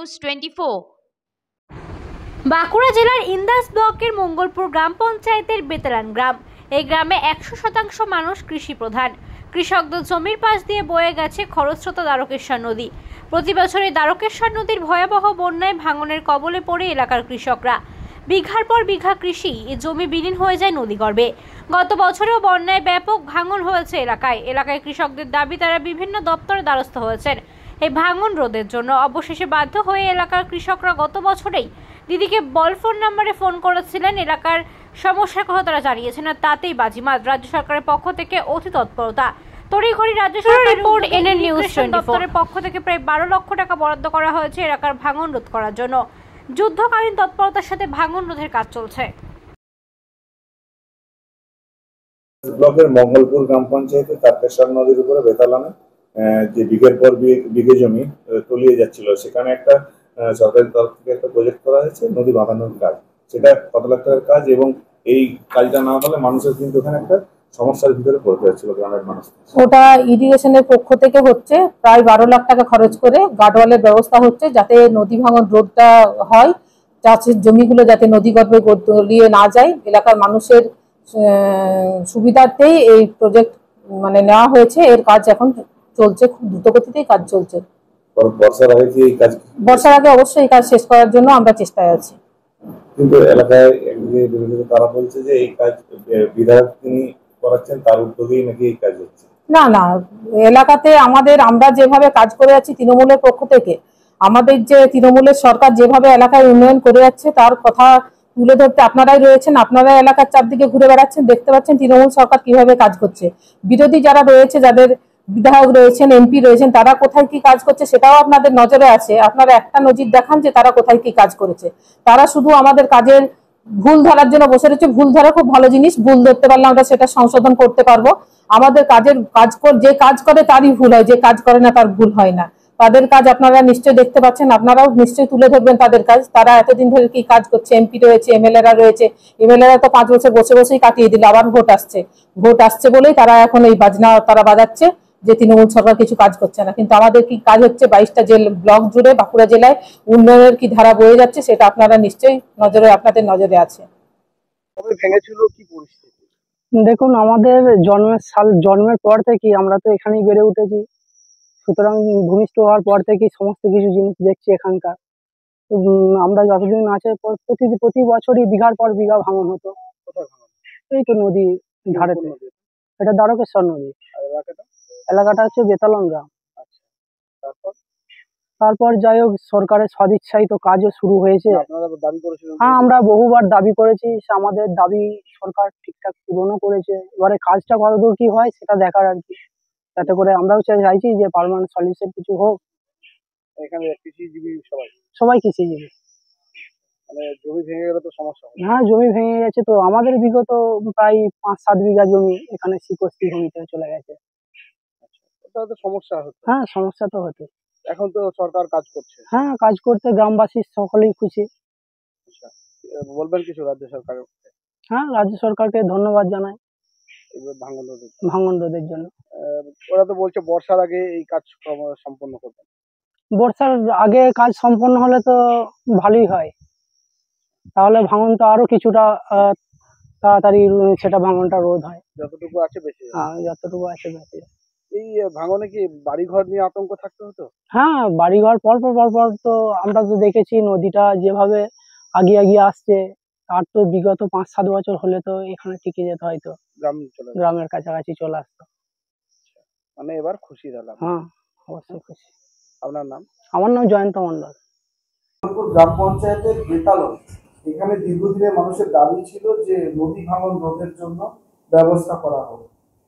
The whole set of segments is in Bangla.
নিউজ 24। বাঁকুড়া জেলার ইন্দাস ব্লকের মঙ্গলপুর গ্রাম পঞ্চায়েতের বেতালান গ্রাম। এই গ্রামে 100% মানুষ কৃষি প্রধান। কৃষকদের জমির পাশ দিয়ে বয়ে গেছে খরস্রোতা দ্বারকেশ্বর নদী। প্রতি বছর এই দ্বারকেশ্বর নদীর ভয়াবহ বন্যায় ভাঙনের কবলে পড়ে এলাকার কৃষকরা। বিঘার পর বিঘা কৃষি জমি বিলীন হয়ে যায় নদীগর্ভে। গত বছরেও বন্যায় ব্যাপক ভাঙন হয়েছে এলাকায় কৃষকদের দাবি তারা বিভিন্ন দপ্তরে দ্বারস্থ হয়েছেন এই ভাঙন রোধের জন্য। অবশেষে বাধ্য হয়ে এলাকার কৃষকরা গত বছরেই দিদিকে বল ফোন নম্বরে ফোন করেছিলেন। এলাকার সমস্যার কথা তারা জানিয়েছেন আর তাতেই বাজিমাত রাজ্য সরকারের পক্ষ থেকে অতি তৎপরতা। তড়িঘড়ি রাজ্য সরকারের রিপোর্ট এনএন নিউজ 24 দপ্তরের পক্ষ থেকে প্রায় 12 লক্ষ টাকা বরাদ্দ করা হয়েছে এলাকার ভাঙন রোধ করার জন্য। যুদ্ধকালীন তৎপরতার সাথে ভাঙন রোধের কাজ চলছে। ব্লকের মঙ্গলপুর গ্রাম পঞ্চায়েতে তারকেশ্বর নদীর উপরে বেতালানে যে বিঘের পর বিঘে জমি তলিয়ে যাচ্ছিল, সেখানে একটা সরকারি তরফ থেকে একটা প্রজেক্ট করা হয়েছে নদী বাঁধানোর কাজ। সেটা কত লাখ টাকার কাজ, এবং এই কাজটা না হলে মানুষের কিন্তু ওখানে একটা সমস্যার ভিতরে পড়তে যাচ্ছিল গ্রামের মানুষ। ওটা ইরিগেশনের পক্ষ থেকে হচ্ছে, প্রায় 12 লাখ টাকা খরচ করে গার্ডওয়ালের ব্যবস্থা হচ্ছে যাতে নদী ভাঙন রোধটা হয়, চাষের জমিগুলো যাতে নদীগর্ভে তলিয়ে না যায়। এলাকার মানুষের সুবিধার্থেই এই প্রজেক্ট নেওয়া হয়েছে। এর কাজ এখন চলছে, খুব দ্রুতগতিতেই কাজ চলছে। বর্ষার আগে অবশ্যই এই কাজ শেষ করার জন্য আমরা চেষ্টায় আছি। কিন্তু এলাকায় তারা বলছে যে এই কাজ বিধায়ক তিনি করাচ্ছেন, তার উদ্যোগেই নাকি এই কাজ হচ্ছে। না, এলাকাতে আমরা যেভাবে কাজ করে যাচ্ছি তৃণমূলের পক্ষ থেকে, আমাদের যে তৃণমূলের সরকার যেভাবে এলাকায় উন্নয়ন করে যাচ্ছে তার কথা তুলে ধরতে আপনারাই রয়েছেন। আপনারা এলাকার চারদিকে ঘুরে বেড়াচ্ছেন, দেখতে পাচ্ছেন তৃণমূল সরকার কিভাবে কাজ করছে। বিরোধী যারা রয়েছে, যাদের বিধায়ক রয়েছেন, এমপি রয়েছেন, তারা কোথায় কি কাজ করছে সেটাও আপনাদের নজরে আছে। আপনারা একটা নজির দেখান যে তারা কোথায় কি কাজ করেছে। তারা শুধু আমাদের কাজের ভুল ধরার জন্য বসে রয়েছে। ভুল ধরা খুব ভালো জিনিস, ভুল ধরতে পারলে আমরা সেটা সংশোধন করতে পারবো। আমাদের যে কাজ করে তারই ভুল হয়, যে কাজ করে না তার ভুল হয় না। তাদের কাজ আপনারা নিশ্চয়ই দেখতে পাচ্ছেন, আপনারাও নিশ্চয়ই তুলে ধরবেন তাদের কাজ। তারা এতদিন ধরে কি কাজ করছে, এমপি রয়েছে, এমএলএরা রয়েছে। এমএলএরা তো 5 বছর বসেই কাটিয়ে দিল, আবার ভোট আসছে বলেই তারা এখন এই বাজনা বাজাচ্ছে যে তৃণমূল সরকার কিছু কাজ করছে না। কিন্তু আমাদের কি কাজ হচ্ছে, 22টা ব্লক জুড়ে বাঁকুড়া জেলায় উন্নয়নের কি ধারা বয়ে যাচ্ছে সেটা আপনারা নিশ্চয়ই আপনাদের নজরে আছে। দেখুন, আমাদের জন্মের পর থেকে আমরা তো এখানেই বেড়ে উঠেছি, সুতরাং ভূমিষ্ঠ হওয়ার পর থেকেই সমস্ত কিছু জিনিস দেখছি এখানকার। আমরা যতদিন আছে প্রতি বছরই বিঘার পর বিঘা ভাঙন হতো। এই তো নদী ধারে, এটা দ্বারকেশ্বর নদী। এলাকাটা হচ্ছে বেতালন গ্রাম। তারপর যাই হোক, সরকারের সদিচ্ছাই তো কাজও শুরু হয়েছে। হ্যাঁ, আমরা বহুবার দাবি করেছি, আমাদের দাবি সরকার ঠিকঠাক পূরণও করেছে। এবারে কাজটা কতদূর কি হয় সেটা দেখার আর কি। যাতে করে আমরাও চাইছি যে পার্মানেন্ট সলিউশন কিছু হোক। এখানে কৃষিজীবী সবাই কৃষিজীবী। জমি ভেঙে গেলে তো সমস্যা। হ্যাঁ, জমি ভেঙে গেছে তো। আমাদের বিগত প্রায় 5-7 বিঘা জমি এখানে শিকস্তি ভূমিতে চলে গেছে। আচ্ছা, তো সমস্যা হচ্ছে। হ্যাঁ, সমস্যা তো হচ্ছে। এখন তো সরকার কাজ করছে। হ্যাঁ, কাজ করতে গ্রামবাসী সকলেই খুশি। আচ্ছা, বলবেন কিছু রাজ্য সরকারের? হ্যাঁ, রাজ্য সরকারকে ধন্যবাদ জানাই ভাঙন রোধের জন্য। ওরা তো বলছে বর্ষার আগে এই কাজ সম্পন্ন করবে। বর্ষার আগে কাজ সম্পন্ন হলে তো ভালোই হয়, তাহলে ভাঙন তো আরো কিছুটা তাড়াতাড়ি সেটা ভাঙনটা রোধ হয়। যতটুকু আছে বেশি। হ্যাঁ, যতটুকু আছে বেশি। এই ভাঙনে কি বাড়িঘর নিয়ে আতঙ্ক থাকতে হতো? হ্যাঁ, বাড়িঘর পরপর তো আমরা তো দেখেছি নদীটা যেভাবে আগিয়ে আসছে। আর তো বিগত 5-7 বছর হলে তো এখানে টিকে যেত, হয়তো গ্রামের কাছাকাছি চলে আসতো। মানে এবার খুশি হলাম। হ্যাঁ, অবশ্যই খুশি। আপনার নাম? আমার নাম জয়ন্ত মন্ডল। গ্রাম পঞ্চায়েতের বেতালন, এখানে দীর্ঘদিনের মানুষের দাবি ছিল যে নদী ভাঙন রোধের জন্য ব্যবস্থা করা হোক।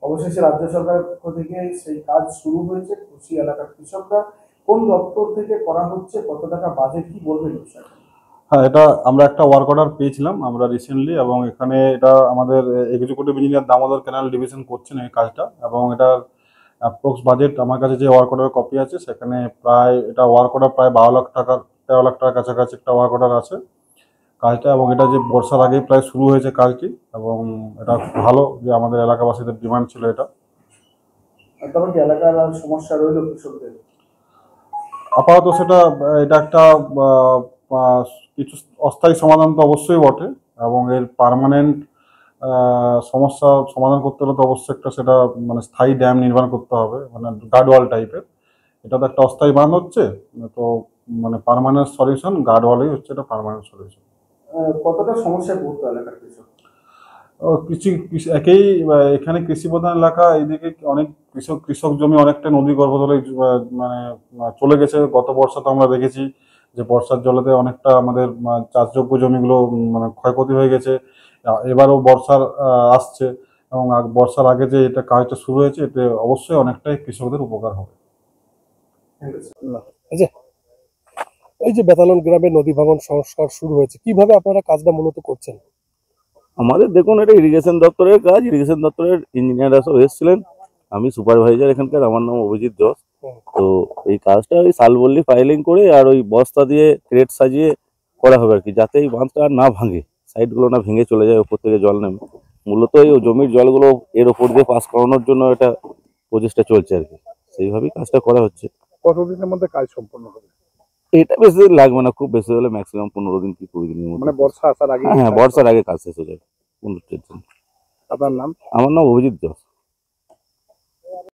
অবশেষে রাজ্য সরকারের পক্ষ থেকে সেই কাজ শুরু হয়েছে। খুশি এলাকার কৃষকরা। কোন দপ্তর থেকে করা হচ্ছে, কত টাকা বাজেট, কি বলবেন? হ্যাঁ, এটা আমরা একটা ওয়ার্ক অর্ডার পেয়েছিলাম আমরা রিসেন্টলি, এবং এখানে এটা আমাদের executive engineer Damodar canal division করছেন এই কাজটা। এবং এটার অ্যাপ্রক্স বাজেট আমার কাছে যে ওয়ার্ক অর্ডার কপি আছে সেখানে প্রায় এটা ওয়ার্ক অর্ডার প্রায় 12 লাখ টাকা 13 লাখ টাকার কাছাকাছি একটা ওয়ার্ক অর্ডার আছে কাজটা। এবং এটা যে বর্ষার আগেই প্রায় শুরু হয়েছে কাজটি, এবং এটা ভালো যে আমাদের এলাকাবাসীদের ডিমান্ড ছিল এটা। এলাকার সমস্যা রইল কৃষকদের? আপাতত সেটা এটা একটা কিছু অস্থায়ী সমাধান তো অবশ্যই বটে, এবং এর পার্মানেন্ট সমস্যা সমাধান করতে হলে তো অবশ্যই একটা সেটা মানে স্থায়ী ড্যাম নির্মাণ করতে হবে, মানে গার্ডওয়াল টাইপের। এটা তো একটা অস্থায়ী বাঁধ হচ্ছে, তো মানে পার্মানেন্ট সলিউশন গার্ডওয়ালই হচ্ছে এটা পার্মানেন্ট সলিউশন। কতটা সমস্যায় পড়তো এলাকার কৃষক? একেই এখানে কৃষি প্রধান এলাকা, এইদিকে অনেক কৃষক জমি অনেকটা নদী গর্ভতলে মানে চলে গেছে। গত বর্ষা তো আমরা দেখেছি যে বর্ষার জলেতে অনেকটা আমাদের চাষযোগ্য জমিগুলো মানে ক্ষয়ক্ষতি হয়ে গেছে। এবারও বর্ষার আসছে, এবং বর্ষার আগে যে এটা কাজটা শুরু হয়েছে, এতে অবশ্যই অনেকটাই কৃষকদের উপকার হবে। এই যে বেতালন গ্রামে নদী ভাঙন সংস্কার শুরু হয়েছে, কিভাবে আপনারা কাজটা মূলত করছেন? আমাদের দেখুন, এটা ইরিগেশন দপ্তরের কাজ। ইরিগেশন দপ্তরের ইঞ্জিনিয়াররা সব এসেছিলেন, আমি সুপারভাইজার এখানকার, আমার নাম অভিজিৎ জস। তো এই কাজটা ওই সালবল্লি ফাইলিং করে আর ওই বস্তা দিয়ে ক্রেট সাজিয়ে করা হবে আর কি, যাতে এই বাঁধটা আর না ভাঙে, সাইডগুলো না ভেঙে চলে যায়, ওপর থেকে জল নেমে। মূলত এই জমির জলগুলো এর ওপর দিয়ে পাস করানোর জন্য এটা প্রচেষ্টা চলছে আর কি, সেইভাবেই কাজটা করা হচ্ছে। কতদিনের মধ্যে কাজ সম্পন্ন হবে? এটা বেশি দিন লাগবে না, খুব বেশি হলে ম্যাক্সিমাম 15 দিন কি 20 দিনের মধ্যে। মানে বর্ষা আসার আগে? হ্যাঁ, বর্ষার আগে কাজ শেষ হয়ে যাবে 15 দিন। আপনার নাম? আমার নাম অভিজিৎ জস।